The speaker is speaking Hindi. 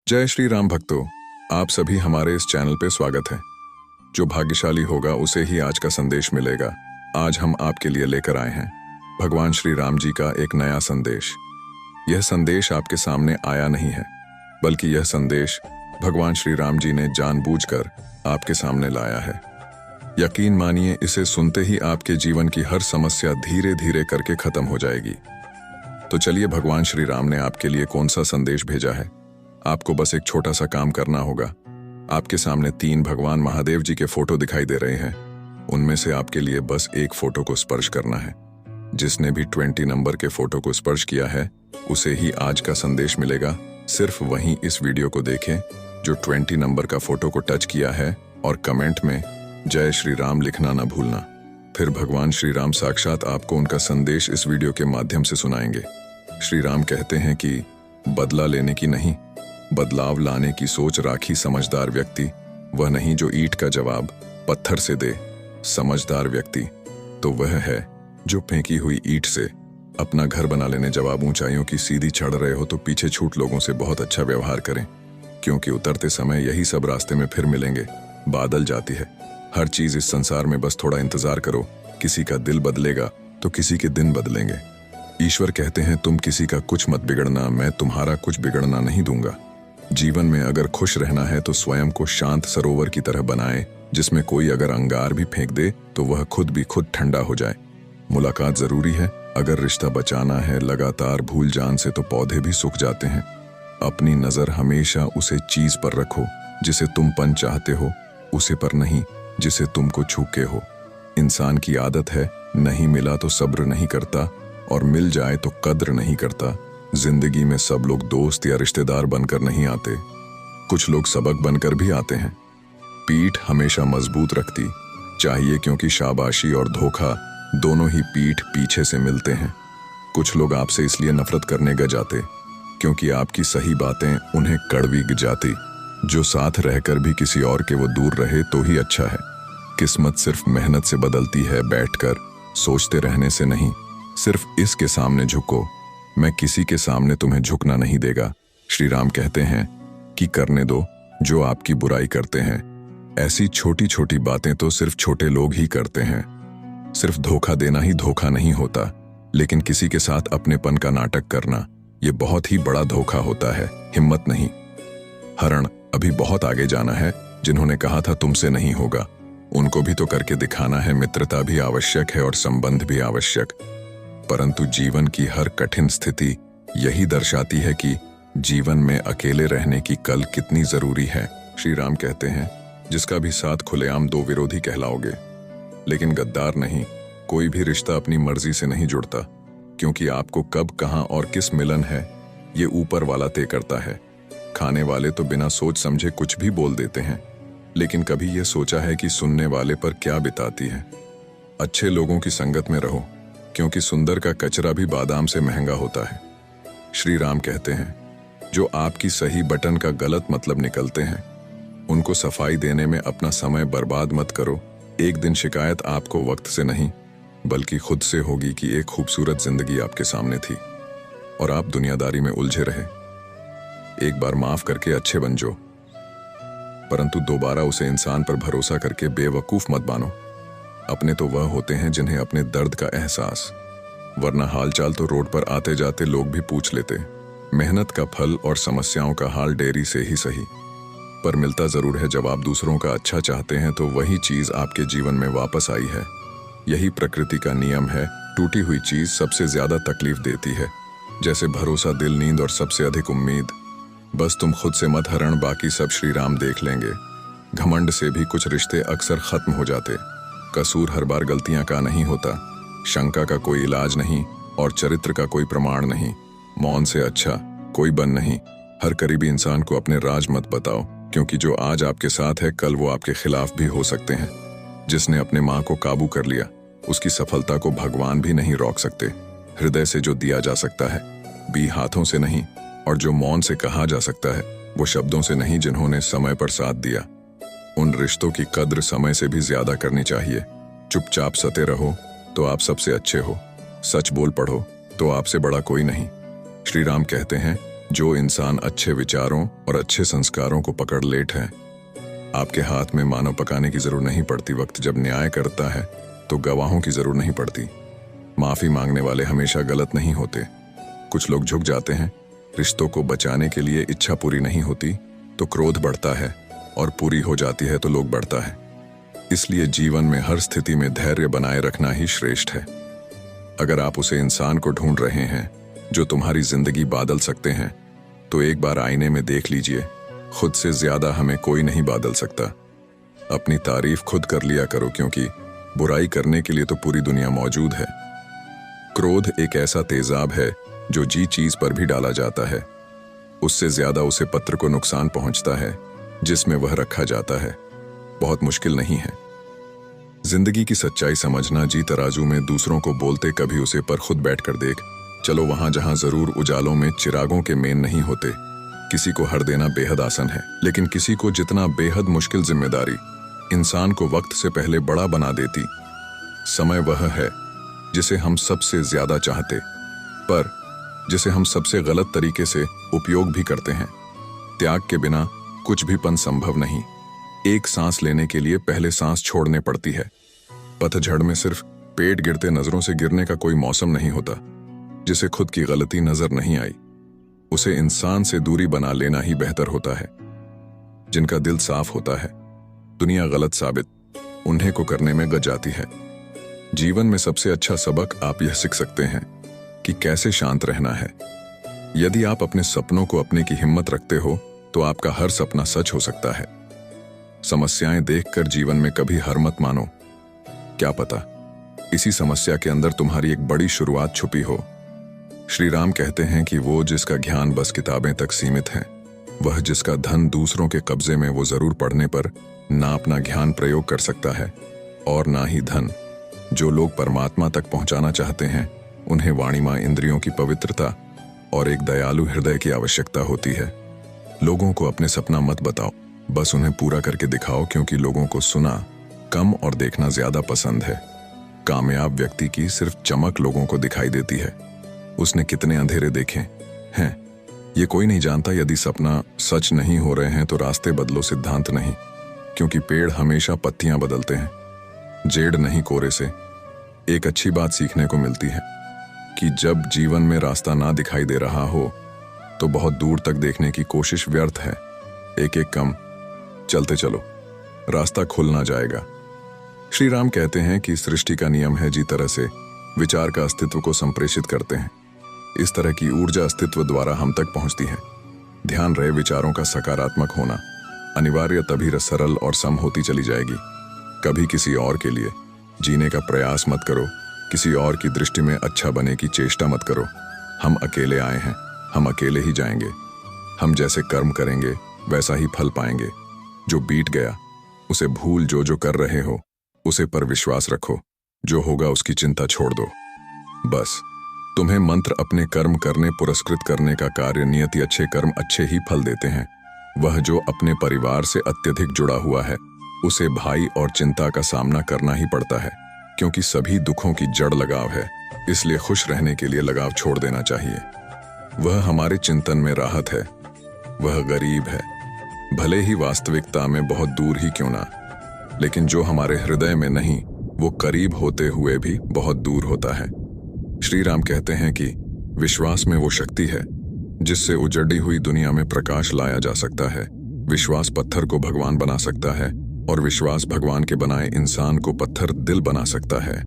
जय श्री राम भक्तों, आप सभी हमारे इस चैनल पे स्वागत है। जो भाग्यशाली होगा उसे ही आज का संदेश मिलेगा। आज हम आपके लिए लेकर आए हैं भगवान श्री राम जी का एक नया संदेश। यह संदेश आपके सामने आया नहीं है, बल्कि यह संदेश भगवान श्री राम जी ने जानबूझकर आपके सामने लाया है। यकीन मानिए, इसे सुनते ही आपके जीवन की हर समस्या धीरे धीरे करके खत्म हो जाएगी। तो चलिए, भगवान श्री राम ने आपके लिए कौन सा संदेश भेजा है। आपको बस एक छोटा सा काम करना होगा। आपके सामने 3 भगवान महादेव जी के फोटो दिखाई दे रहे हैं। उनमें से आपके लिए बस एक फोटो को स्पर्श करना है। जिसने भी 20 नंबर के फोटो को स्पर्श किया है, उसे ही आज का संदेश मिलेगा। सिर्फ वहीं इस वीडियो को देखें जो 20 नंबर का फोटो को टच किया है, और कमेंट में जय श्री राम लिखना न भूलना। फिर भगवान श्री राम साक्षात आपको उनका संदेश इस वीडियो के माध्यम से सुनाएंगे। श्री राम कहते हैं कि बदला लेने की नहीं, बदलाव लाने की सोच राखी समझदार व्यक्ति वह नहीं जो ईंट का जवाब पत्थर से दे। समझदार व्यक्ति तो वह है जो फेंकी हुई ईंट से अपना घर बना लेने जवाब ऊंचाइयों की सीधी चढ़ रहे हो तो पीछे छूट लोगों से बहुत अच्छा व्यवहार करें, क्योंकि उतरते समय यही सब रास्ते में फिर मिलेंगे। बादल जाती है हर चीज इस संसार में, बस थोड़ा इंतजार करो। किसी का दिल बदलेगा तो किसी के दिन बदलेंगे। ईश्वर कहते हैं, तुम किसी का कुछ मत बिगड़ना, मैं तुम्हारा कुछ बिगड़ना नहीं दूंगा। जीवन में अगर खुश रहना है तो स्वयं को शांत सरोवर की तरह बनाए, जिसमें कोई अगर अंगार भी फेंक दे तो वह खुद भी खुद ठंडा हो जाए। मुलाकात जरूरी है, अगर रिश्ता बचाना है लगातार भूल जान से तो पौधे भी सूख जाते हैं। अपनी नजर हमेशा उसे चीज पर रखो जिसे तुम पन चाहते हो, उसे पर नहीं जिसे तुमको छूके हो। इंसान की आदत है, नहीं मिला तो सब्र नहीं करता, और मिल जाए तो कद्र नहीं करता। जिंदगी में सब लोग दोस्त या रिश्तेदार बनकर नहीं आते, कुछ लोग सबक बनकर भी आते हैं। पीठ हमेशा मजबूत रखती चाहिए, क्योंकि शाबाशी और धोखा दोनों ही पीठ पीछे से मिलते हैं। कुछ लोग आपसे इसलिए नफरत करने ग जाते क्योंकि आपकी सही बातें उन्हें कड़वी ग जाती। जो साथ रहकर भी किसी और के वो दूर रहे तो ही अच्छा है। किस्मत सिर्फ मेहनत से बदलती है, बैठकर सोचते रहने से नहीं। सिर्फ इसके सामने झुको, मैं किसी के सामने तुम्हें झुकना नहीं देगा। श्री राम कहते हैं कि करने दो जो आपकी बुराई करते हैं। ऐसी छोटी छोटी बातें तो सिर्फ छोटे लोग ही करते हैं। सिर्फ धोखा देना ही धोखा नहीं होता, लेकिन किसी के साथ अपनेपन का नाटक करना, यह बहुत ही बड़ा धोखा होता है। हिम्मत नहीं। हरण अभी बहुत आगे जाना है। जिन्होंने कहा था तुमसे नहीं होगा, उनको भी तो करके दिखाना है। मित्रता भी आवश्यक है और संबंध भी आवश्यक, परंतु जीवन की हर कठिन स्थिति यही दर्शाती है कि जीवन में अकेले रहने की कल कितनी जरूरी है। श्री राम कहते हैं, जिसका भी साथ खुलेआम 2 विरोधी कहलाओगे, लेकिन गद्दार नहीं। कोई भी रिश्ता अपनी मर्जी से नहीं जुड़ता, क्योंकि आपको कब, कहां और किस मिलन है ये ऊपर वाला तय करता है। खाने वाले तो बिना सोच समझे कुछ भी बोल देते हैं, लेकिन कभी ये सोचा है कि सुनने वाले पर क्या बिताती है। अच्छे लोगों की संगत में रहो, क्योंकि सुंदर का कचरा भी बादाम से महंगा होता है। श्री राम कहते हैं, जो आपकी सही बटन का गलत मतलब निकलते हैं, उनको सफाई देने में अपना समय बर्बाद मत करो। एक दिन शिकायत आपको वक्त से नहीं, बल्कि खुद से होगी कि एक खूबसूरत जिंदगी आपके सामने थी और आप दुनियादारी में उलझे रहे। एक बार माफ करके अच्छे बन जाओ, परंतु दोबारा उसे इंसान पर भरोसा करके बेवकूफ मत बानो। अपने तो वह होते हैं जिन्हें अपने दर्द का एहसास, वरना हालचाल तो रोड पर आते जाते लोग भी पूछ लेते। मेहनत का फल और समस्याओं का हाल डेरी से ही सही, पर मिलता जरूर है। जब आप दूसरों का अच्छा चाहते हैं तो वही चीज आपके जीवन में वापस आई है। यही प्रकृति का नियम है। टूटी हुई चीज सबसे ज्यादा तकलीफ देती है, जैसे भरोसा, दिल, नींद और सबसे अधिक उम्मीद। बस तुम खुद से मत हरण, बाकी सब श्री राम देख लेंगे। घमंड से भी कुछ रिश्ते अक्सर खत्म हो जाते। कसूर हर बार गलतियां का नहीं होता। शंका का कोई इलाज नहीं और चरित्र का कोई प्रमाण नहीं। मौन से अच्छा कोई बन नहीं। हर करीबी इंसान को अपने राज मत बताओ, क्योंकि जो आज आपके साथ है कल वो आपके खिलाफ भी हो सकते हैं। जिसने अपने माँ को काबू कर लिया, उसकी सफलता को भगवान भी नहीं रोक सकते। हृदय से जो दिया जा सकता है, बी हाथों से नहीं, और जो मौन से कहा जा सकता है, वो शब्दों से नहीं जिन्होंने समय पर साथ दिया। उन रिश्तों की कद्र समय से भी ज्यादा करनी चाहिए। चुपचाप सते रहो तो आप सबसे अच्छे हो। सच बोल पढ़ो तो आपसे बड़ा कोई नहीं। श्री राम कहते हैं, जो इंसान अच्छे विचारों और अच्छे संस्कारों को पकड़ लेट है, आपके हाथ में मानव पकाने की जरूरत नहीं पड़ती। वक्त जब न्याय करता है तो गवाहों की जरूरत नहीं पड़ती। माफी मांगने वाले हमेशा गलत नहीं होते। कुछ लोग झुक जाते हैं। रिश्तों को बचाने के लिए इच्छा पूरी नहीं होती तो क्रोध बढ़ता है, और पूरी हो जाती है तो लोग बढ़ता है। इसलिए जीवन में हर स्थिति में धैर्य बनाए रखना ही श्रेष्ठ है। अगर आप उसे इंसान को ढूंढ रहे हैं जो तुम्हारी जिंदगी बादल सकते हैं, तो एक बार आईने में देख लीजिए। खुद से ज्यादा हमें कोई नहीं बादल सकता। अपनी तारीफ खुद कर लिया करो, क्योंकि बुराई करने के लिए तो पूरी दुनिया मौजूद है। क्रोध एक ऐसा तेजाब है जो जी चीज पर भी डाला जाता है। उससे ज्यादा उसे पत्र को नुकसान पहुंचता है जिसमें वह रखा जाता है। बहुत मुश्किल नहीं है। जिंदगी की सच्चाई समझना। जी तराजू में दूसरों को बोलते कभी उसे पर खुद बैठकर देख। चलो वहां जहां जरूर उजालों में चिरागों के मेन नहीं होते। किसी को हर देना बेहद आसान है, लेकिन किसी को जितना बेहद मुश्किल जिम्मेदारी इंसान को वक्त से पहले बड़ा बना देती। समय वह है जिसे हम सबसे ज्यादा चाहते, पर जिसे हम सबसे गलत तरीके से उपयोग भी करते हैं। त्याग के बिना कुछ भी पन संभव नहीं। एक सांस लेने के लिए पहले सांस छोड़ने पड़ती है। पतझड़ में सिर्फ पेड़ गिरते नजरों से गिरने का कोई मौसम नहीं होता। जिसे खुद की गलती नजर नहीं आई, उसे इंसान से दूरी बना लेना ही बेहतर होता है। जिनका दिल साफ होता है, दुनिया गलत साबित उन्हें को करने में गज जाती है। जीवन में सबसे अच्छा सबक आप यह सीख सकते हैं कि कैसे शांत रहना है। यदि आप अपने सपनों को अपने की हिम्मत रखते हो तो आपका हर सपना सच हो सकता है। समस्याएं देखकर जीवन में कभी हार मत मानो। क्या पता इसी समस्या के अंदर तुम्हारी एक बड़ी शुरुआत छुपी हो। श्री राम कहते हैं कि वो जिसका ज्ञान बस किताबें तक सीमित है, वह जिसका धन दूसरों के कब्जे में, वो जरूर पढ़ने पर ना अपना ज्ञान प्रयोग कर सकता है और ना ही धन। जो लोग परमात्मा तक पहुंचाना चाहते हैं, उन्हें वाणिमा इंद्रियों की पवित्रता और एक दयालु हृदय की आवश्यकता होती है। लोगों को अपने सपना मत बताओ, बस उन्हें पूरा करके दिखाओ, क्योंकि लोगों को सुना कम और देखना ज्यादा पसंद है। कामयाब व्यक्ति की सिर्फ चमक लोगों को दिखाई देती है। उसने कितने अंधेरे देखे हैं ये कोई नहीं जानता। यदि सपना सच नहीं हो रहे हैं तो रास्ते बदलो, सिद्धांत नहीं, क्योंकि पेड़ हमेशा पत्तियां बदलते हैं, जेड़ नहीं कोरे से। एक अच्छी बात सीखने को मिलती है कि जब जीवन में रास्ता ना दिखाई दे रहा हो तो बहुत दूर तक देखने की कोशिश व्यर्थ है। एक एक कम चलते चलो, रास्ता खुल ना जाएगा। श्री राम कहते हैं कि सृष्टि का नियम है जी तरह से विचार का अस्तित्व को संप्रेषित करते हैं, इस तरह की ऊर्जा अस्तित्व द्वारा हम तक पहुंचती है। ध्यान रहे, विचारों का सकारात्मक होना अनिवार्य तभी सरल और सम होती चली जाएगी। कभी किसी और के लिए जीने का प्रयास मत करो, किसी और की दृष्टि में अच्छा बने की चेष्टा मत करो। हम अकेले आए हैं, हम अकेले ही जाएंगे। हम जैसे कर्म करेंगे वैसा ही फल पाएंगे। जो बीत गया उसे भूल, जो कर रहे हो उसे पर विश्वास रखो, जो होगा उसकी चिंता छोड़ दो। बस तुम्हें मंत्र अपने कर्म करने, पुरस्कृत करने का कार्य, नियति अच्छे कर्म अच्छे ही फल देते हैं। वह जो अपने परिवार से अत्यधिक जुड़ा हुआ है उसे भय और चिंता का सामना करना ही पड़ता है, क्योंकि सभी दुखों की जड़ लगाव है। इसलिए खुश रहने के लिए लगाव छोड़ देना चाहिए। वह हमारे चिंतन में राहत है। वह गरीब है, भले ही वास्तविकता में बहुत दूर ही क्यों ना, लेकिन जो हमारे हृदय में नहीं, वो करीब होते हुए भी बहुत दूर होता है। श्री राम कहते हैं कि विश्वास में वो शक्ति है जिससे उजड़ी हुई दुनिया में प्रकाश लाया जा सकता है। विश्वास पत्थर को भगवान बना सकता है और विश्वास भगवान के बनाए इंसान को पत्थर दिल बना सकता है।